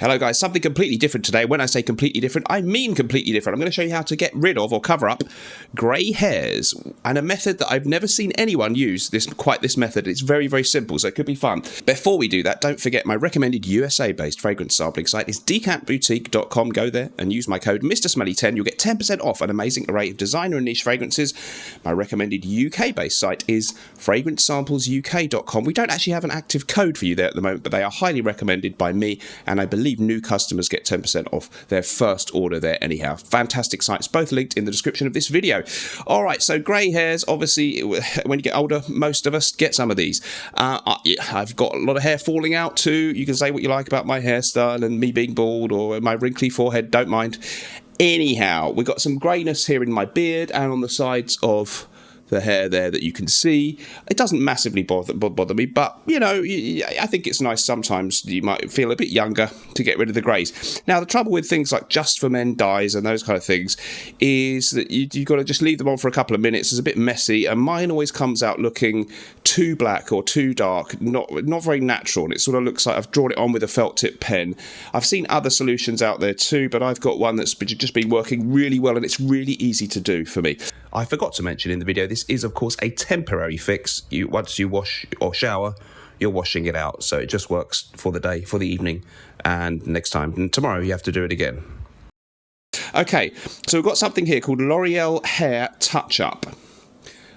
Hello guys, something completely different today. When I say completely different, I mean completely different. I'm going to show you how to get rid of or cover up grey hairs, and a method that I've never seen anyone use this method. It's very, very simple, so it could be fun. Before we do that, don't forget my recommended USA-based fragrance sampling site is decantboutique.com. Go there and use my code MrSmelly10. You'll get 10% off an amazing array of designer and niche fragrances. My recommended UK-based site is fragrancesamplesuk.com. We don't actually have an active code for you there at the moment, but they are highly recommended by me, and I believe new customers get 10% off their first order there anyhow. Fantastic sites, both linked in the description of this video. Alright, so grey hairs, obviously, when you get older, most of us get some of these. I've got a lot of hair falling out too. You can say what you like about my hairstyle and me being bald or my wrinkly forehead, don't mind. Anyhow, we've got some greyness here in my beard and on the sides of the hair there that you can see. It doesn't massively bother me, but you know, I think it's nice sometimes. You might feel a bit younger to get rid of the greys. Now, the trouble with things like Just for Men dyes and those kind of things is that you've got to just leave them on for a couple of minutes. It's a bit messy, and mine always comes out looking too black or too dark, not very natural, and it sort of looks like I've drawn it on with a felt tip pen. I've seen other solutions out there too, but I've got one that's just been working really well, and it's really easy to do for me. I forgot to mention in the video, this is of course a temporary fix. Once you wash or shower, you're washing it out, so it just works for the day, for the evening, and next time, and tomorrow you have to do it again. Okay, so we've got something here called L'Oreal Hair Touch Up,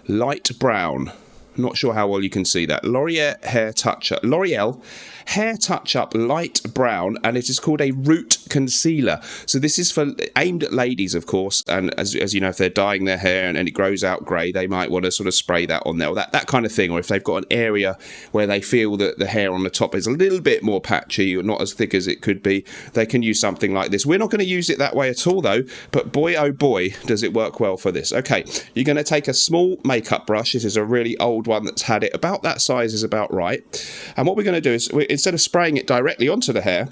light brown. Not sure how well you can see that. L'Oreal Hair Touch Up. L'Oreal Hair Touch Up Light Brown, and it is called a root concealer. So this is aimed at ladies, of course, and as you know, if they're dyeing their hair and it grows out grey, they might want to sort of spray that on there, or that kind of thing, or if they've got an area where they feel that the hair on the top is a little bit more patchy or not as thick as it could be, they can use something like this. We're not going to use it that way at all though, but boy oh boy does it work well for this. Okay, you're going to take a small makeup brush. This is a really old one that's had it. About that size is about right, and what we're going to do is, instead of spraying it directly onto the hair,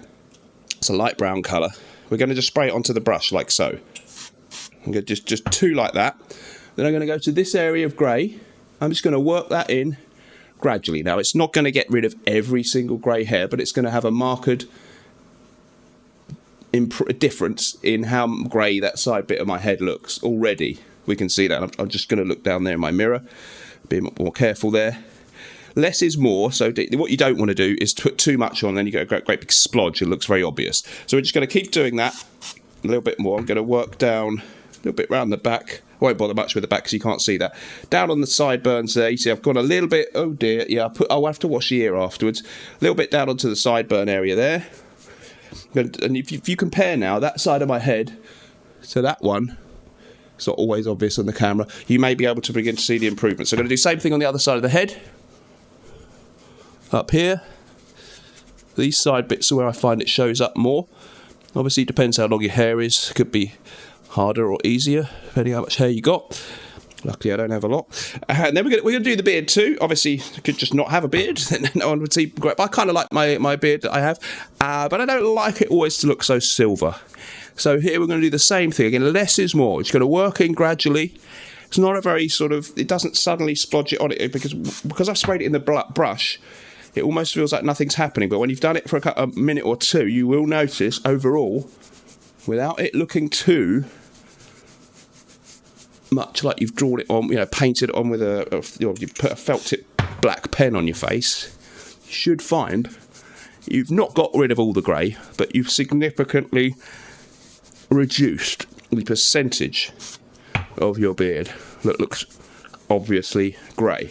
it's a light brown colour, we're going to just spray it onto the brush like so. I'm going to just two like that. Then I'm going to go to this area of grey. I'm just going to work that in gradually. Now, it's not going to get rid of every single grey hair, but it's going to have a marked difference in how grey that side bit of my head looks. Already we can see that. I'm just going to look down there in my mirror, be a bit more careful there. Less is more, so what you don't want to do is put too much on, then you get a great big splodge. It looks very obvious. So we're just going to keep doing that a little bit more. I'm going to work down a little bit around the back. I won't bother much with the back because you can't see that. Down on the sideburns there, you see I've gone a little bit, oh dear, yeah, I'll have to wash the ear afterwards. A little bit down onto the sideburn area there. And if you compare now that side of my head to that one, it's not always obvious on the camera, you may be able to begin to see the improvement. So I'm going to do the same thing on the other side of the head. Up here, these side bits are where I find it shows up more. Obviously it depends how long your hair is. It could be harder or easier depending how much hair you got. Luckily I don't have a lot. And then we're going to do the beard too. Obviously I could just not have a beard, then no one would see great. But I kind of like my beard that I have, but I don't like it always to look so silver. So here we're going to do the same thing again. Less is more. It's going to work in gradually. It's not a very sort of, it doesn't suddenly splodge it on it because I've sprayed it in the brush. It almost feels like nothing's happening, but when you've done it for a minute or two, you will notice overall, without it looking too much like you've drawn it on, you know, painted it on with you put a felt tip black pen on your face, you should find you've not got rid of all the grey, but you've significantly reduced the percentage of your beard that looks obviously grey.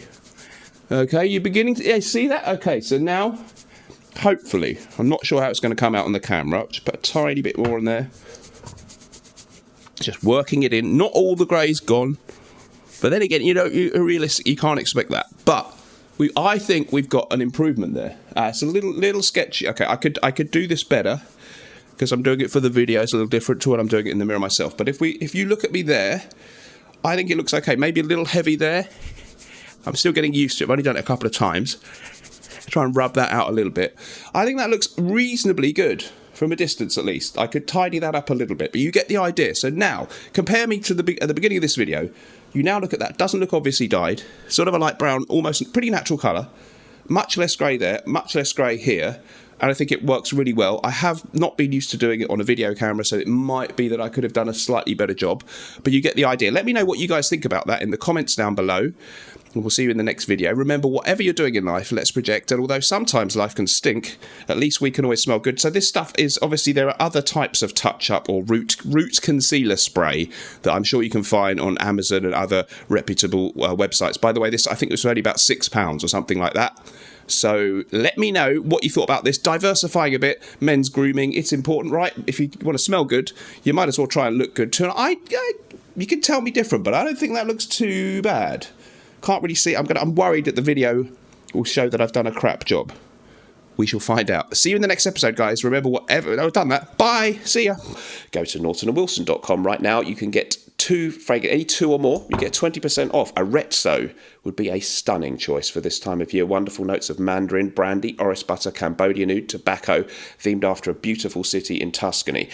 Okay, you're beginning to see that? Okay, so now, hopefully, I'm not sure how it's going to come out on the camera. Just put a tiny bit more in there. Just working it in. Not all the grey's gone. But then again, you know, you can't expect that. But I think we've got an improvement there. It's a little sketchy. Okay, I could do this better because I'm doing it for the video. It's a little different to what I'm doing it in the mirror myself. But if you look at me there, I think it looks okay. Maybe a little heavy there. I'm still getting used to it. I've only done it a couple of times. Try and rub that out a little bit. I think that looks reasonably good, from a distance at least. I could tidy that up a little bit, but you get the idea. So now, compare me to at the beginning of this video. You now look at that. Doesn't look obviously dyed. Sort of a light brown, almost pretty natural colour. Much less grey there, much less grey here. and I think it works really well. I have not been used to doing it on a video camera, so it might be that I could have done a slightly better job, but you get the idea. Let me know what you guys think about that in the comments down below, and we'll see you in the next video. Remember, whatever you're doing in life, let's project, and although sometimes life can stink, at least we can always smell good. So this stuff is, obviously there are other types of touch-up or root concealer spray that I'm sure you can find on Amazon and other reputable websites. By the way, this, I think it was only about £6 or something like that. So let me know what you thought about this. Diversifying a bit, men's grooming, it's important, right? If you want to smell good, you might as well try and look good too. You can tell me different, but I don't think that looks too bad. Can't really see. I'm worried that the video will show that I've done a crap job. We shall find out. See you in the next episode, guys. Remember, whatever I've done that. Bye. See ya. Go to nortonandwilson.com right now. You can get any two or more. You get 20% off. Arezzo would be a stunning choice for this time of year. Wonderful notes of mandarin, brandy, orris butter, Cambodian oud, tobacco, themed after a beautiful city in Tuscany.